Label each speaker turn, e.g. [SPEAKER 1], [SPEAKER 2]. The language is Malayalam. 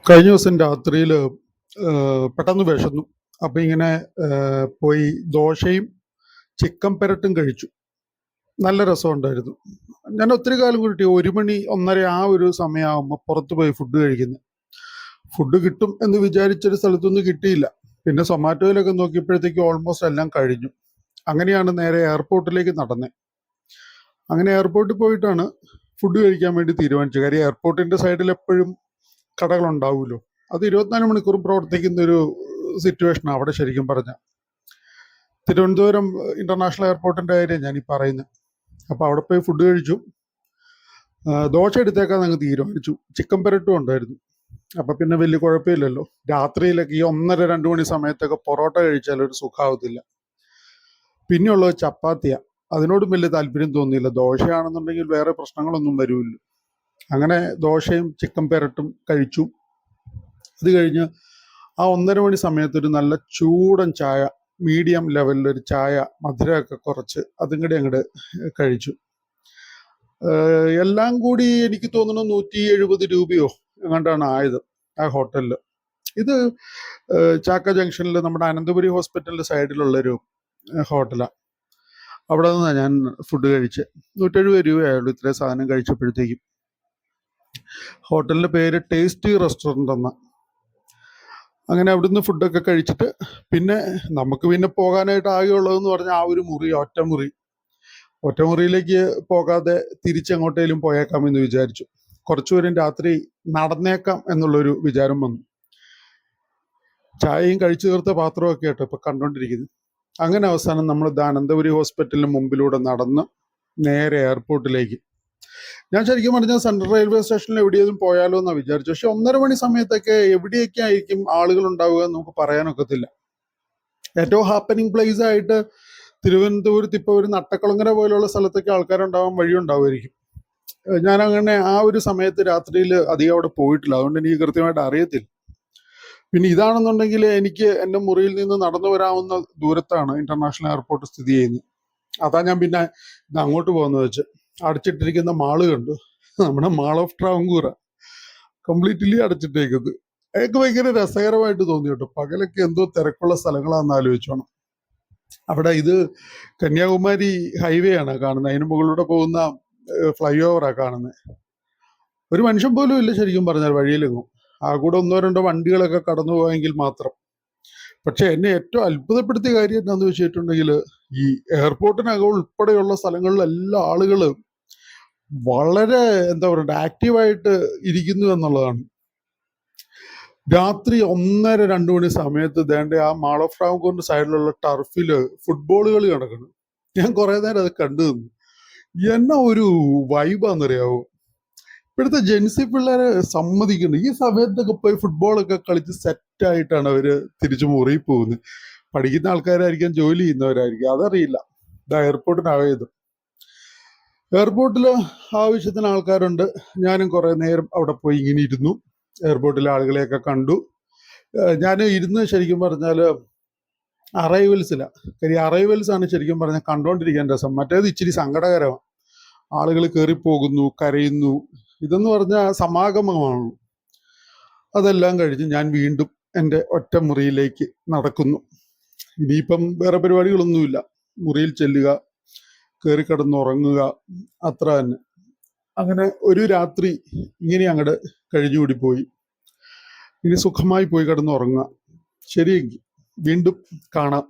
[SPEAKER 1] കഴിഞ്ഞ ദിവസം രാത്രിയിൽ പെട്ടെന്ന് വിശന്നു. അപ്പം ഇങ്ങനെ പോയി ദോശയും ചിക്കൻ പെരട്ടും കഴിച്ചു. നല്ല രസമുണ്ടായിരുന്നു. ഞാൻ ഒത്തിരി കാലം കൂട്ടി 1 മണി 1:30 ആ ഒരു സമയമാകുമ്പോൾ പുറത്ത് പോയി ഫുഡ് കഴിക്കുന്നത്. ഫുഡ് കിട്ടും എന്ന് വിചാരിച്ചൊരു സ്ഥലത്തൊന്നും കിട്ടിയില്ല. പിന്നെ സൊമാറ്റോയിലൊക്കെ നോക്കിയപ്പോഴത്തേക്ക് ഓൾമോസ്റ്റ് എല്ലാം കഴിഞ്ഞു. അങ്ങനെയാണ് നേരെ എയർപോർട്ടിലേക്ക് നടന്നത്. അങ്ങനെ എയർപോർട്ടിൽ പോയിട്ടാണ് ഫുഡ് കഴിക്കാൻ വേണ്ടി തീരുമാനിച്ചത്. കാര്യം എയർപോർട്ടിൻ്റെ സൈഡിൽ എപ്പോഴും കടകളുണ്ടാവുമല്ലോ. അത് 24 മണിക്കൂറും പ്രവർത്തിക്കുന്ന ഒരു സിറ്റുവേഷനാണ് അവിടെ. ശരിക്കും പറഞ്ഞാൽ തിരുവനന്തപുരം ഇന്റർനാഷണൽ എയർപോർട്ടിൻ്റെ കാര്യം ഞാൻ ഈ പറയുന്നത്. അപ്പോൾ അവിടെ പോയി ഫുഡ് കഴിച്ചു. ദോശ എടുത്തേക്കാൻ അങ്ങ് തീരുമാനിച്ചു. ചിക്കൻ പെരട്ടും ഉണ്ടായിരുന്നു. അപ്പം പിന്നെ വലിയ കുഴപ്പമില്ലല്ലോ. രാത്രിയിലൊക്കെ ഈ 1:30-2 മണി സമയത്തൊക്കെ പൊറോട്ട കഴിച്ചാൽ ഒരു സുഖാവത്തില്ല. പിന്നെയുള്ളത് ചപ്പാത്തിയാണ്. അതിനോടും വലിയ താല്പര്യം തോന്നിയില്ല. ദോശയാണെന്നുണ്ടെങ്കിൽ വേറെ പ്രശ്നങ്ങളൊന്നും വരുമല്ലോ. അങ്ങനെ ദോശയും ചിക്കൻ പെരട്ടും കഴിച്ചു. അത് കഴിഞ്ഞ് ആ 1:30 മണി സമയത്തൊരു നല്ല ചൂടൻ ചായ, മീഡിയം ലെവലിലൊരു ചായ, മധുരമൊക്കെ കുറച്ച് അതും കൂടി അങ്ങോട്ട് കഴിച്ചു. എല്ലാം കൂടി എനിക്ക് തോന്നുന്നു 170 രൂപയോ എങ്ങാണ്ടാണ് ആയത് ആ ഹോട്ടലിൽ. ഇത് ചാക്ക ജംഗ്ഷനിൽ നമ്മുടെ അനന്തപുരി ഹോസ്പിറ്റലിൻ്റെ സൈഡിലുള്ളൊരു ഹോട്ടലാണ്. അവിടെ നിന്നാണ് ഞാൻ ഫുഡ് കഴിച്ചത്. 170 രൂപയായുള്ളൂ ഇത്രയും സാധനം കഴിച്ചപ്പോഴത്തേക്കും. ഹോട്ടലിൻ്റെ പേര് ടേസ്റ്റി റെസ്റ്റോറൻ്റ് എന്ന. അങ്ങനെ അവിടുന്ന് ഫുഡൊക്കെ കഴിച്ചിട്ട് പിന്നെ നമുക്ക് പിന്നെ പോകാനായിട്ട് ആകെയുള്ളതെന്ന് പറഞ്ഞാൽ ആ ഒരു മുറി, ഒറ്റമുറിയിലേക്ക് പോകാതെ തിരിച്ചെങ്ങോട്ടേലും പോയേക്കാമെന്ന് വിചാരിച്ചു. കുറച്ചുപേരും രാത്രി നടന്നേക്കാം എന്നുള്ളൊരു വിചാരം വന്നു. ചായയും കഴിച്ചു തീർത്ത പാത്രമൊക്കെ ആയിട്ട് ഇപ്പം കണ്ടുകൊണ്ടിരിക്കുന്നു. അങ്ങനെ അവസാനം നമ്മൾ അനന്തപുരി ഹോസ്പിറ്റലിന് മുമ്പിലൂടെ നടന്ന് നേരെ എയർപോർട്ടിലേക്ക്. ഞാൻ ശരിക്കും പറഞ്ഞാൽ സെൻട്രൽ റെയിൽവേ സ്റ്റേഷനിൽ എവിടെയെങ്കിലും പോയാലോ എന്നാണ് വിചാരിച്ചു. പക്ഷെ 1:30 മണി സമയത്തൊക്കെ എവിടെയൊക്കെ ആയിരിക്കും ആളുകൾ ഉണ്ടാവുക എന്ന് നമുക്ക് പറയാനൊക്കത്തില്ല. ഏറ്റവും ഹാപ്പനിങ് പ്ലേസ് ആയിട്ട് തിരുവനന്തപുരത്ത് ഇപ്പോൾ ഒരു നട്ടക്കുളങ്ങര പോലുള്ള സ്ഥലത്തൊക്കെ ആൾക്കാരുണ്ടാവാൻ വഴിയുണ്ടാവുമായിരിക്കും. ഞാനങ്ങനെ ആ ഒരു സമയത്ത് രാത്രിയിൽ അധികം അവിടെ പോയിട്ടില്ല. അതുകൊണ്ട് എനിക്ക് കൃത്യമായിട്ട് അറിയത്തില്ല. പിന്നെ ഇതാണെന്നുണ്ടെങ്കിൽ എനിക്ക് എൻ്റെ മുറിയിൽ നിന്ന് നടന്നു വരാവുന്ന ദൂരത്താണ് ഇന്റർനാഷണൽ എയർപോർട്ട് സ്ഥിതി ചെയ്യുന്നത്. അതാ ഞാൻ പിന്നെ ഇത് അങ്ങോട്ട് പോകുന്നത് വെച്ച്. അടച്ചിട്ടിരിക്കുന്ന മാള് കണ്ടു. നമ്മുടെ മാൾ ഓഫ് ട്രാവങ്കൂറ കംപ്ലീറ്റ്ലി അടച്ചിട്ടേക്കുന്നത്. അതൊക്കെ ഭയങ്കര രസകരമായിട്ട് തോന്നി കേട്ടോ. പകലൊക്കെ എന്തോ തിരക്കുള്ള സ്ഥലങ്ങളാണെന്ന് ആലോചിച്ചോണം. അവിടെ ഇത് കന്യാകുമാരി ഹൈവേ ആണ് കാണുന്നത്. അതിന് മുകളിലൂടെ പോകുന്ന ഫ്ലൈ ഓവറാണ് കാണുന്നത്. ഒരു മനുഷ്യൻ പോലും ഇല്ല ശരിക്കും പറഞ്ഞാൽ വഴിയിലെങ്ങും. ആ കൂടെ 1-2 വണ്ടികളൊക്കെ കടന്നു പോയെങ്കിൽ മാത്രം. പക്ഷെ എന്നെ ഏറ്റവും അത്ഭുതപ്പെടുത്തിയ കാര്യം എന്താണെന്ന് വെച്ചിട്ടുണ്ടെങ്കിൽ ഈ എയർപോർട്ടിനകം ഉൾപ്പെടെയുള്ള സ്ഥലങ്ങളിലെല്ലാം ആളുകൾ വളരെ എന്താ പറയുക ആക്റ്റീവായിട്ട് ഇരിക്കുന്നു എന്നുള്ളതാണ്. രാത്രി 1:30-2 മണി സമയത്ത് ദേണ്ട ആ മാൾ ഓഫ് ട്രാവങ്കൂറിന്റെ സൈഡിലുള്ള ടർഫില് ഫുട്ബോൾ കളി നടക്കുന്നു. ഞാൻ കുറെ നേരം അത് കണ്ടു നിന്നു. എന്നാ ഒരു വൈബാന്നറിയാവോ. ഇപ്പോഴത്തെ ജെൻസി പിള്ളേരെ സമ്മതിക്കുന്നു. ഈ സമയത്തൊക്കെ പോയി ഫുട്ബോളൊക്കെ കളിച്ച് സെറ്റായിട്ടാണ് അവര് തിരിച്ചു മുറിയിൽ പോകുന്നത്. പഠിക്കുന്ന ആൾക്കാരായിരിക്കാം, ജോലി ചെയ്യുന്നവരായിരിക്കും, അതറിയില്ല. ഇതാ എയർപോർട്ടിനായത്. എയർപോർട്ടിൽ ആവശ്യത്തിന് ആൾക്കാരുണ്ട്. ഞാനും കുറെ നേരം അവിടെ പോയി ഇങ്ങനെ ഇരുന്നു. എയർപോർട്ടിലെ ആളുകളെയൊക്കെ കണ്ടു. ഞാൻ ഇരുന്ന് ശരിക്കും പറഞ്ഞാൽ അറൈവൽസിലാണ്. കാര്യം അറൈവൽസ് ആണ് ശരിക്കും പറഞ്ഞാൽ കണ്ടോണ്ടിരിക്കാൻ രസം. മറ്റേത് ഇച്ചിരി സങ്കടകരമാണ്. ആളുകൾ കയറിപ്പോകുന്നു, കരയുന്നു. ഇതെന്ന് പറഞ്ഞാൽ സമാഗമമാണ്. അതെല്ലാം കഴിഞ്ഞ് ഞാൻ വീണ്ടും എൻ്റെ ഒറ്റ മുറിയിലേക്ക് നടക്കുന്നു. ഇനിയിപ്പം വേറെ പരിപാടികളൊന്നുമില്ല. മുറിയിൽ ചെല്ലുക, കയറി കിടന്നുറങ്ങുക, അത്ര തന്നെ. അങ്ങനെ ഒരു രാത്രി ഇങ്ങനെ അങ്ങോട്ട് കഴിഞ്ഞുകൂടി പോയി. ഇനി സുഖമായി പോയി കിടന്നുറങ്ങുക. ശരിയെങ്കിൽ വീണ്ടും കാണാം.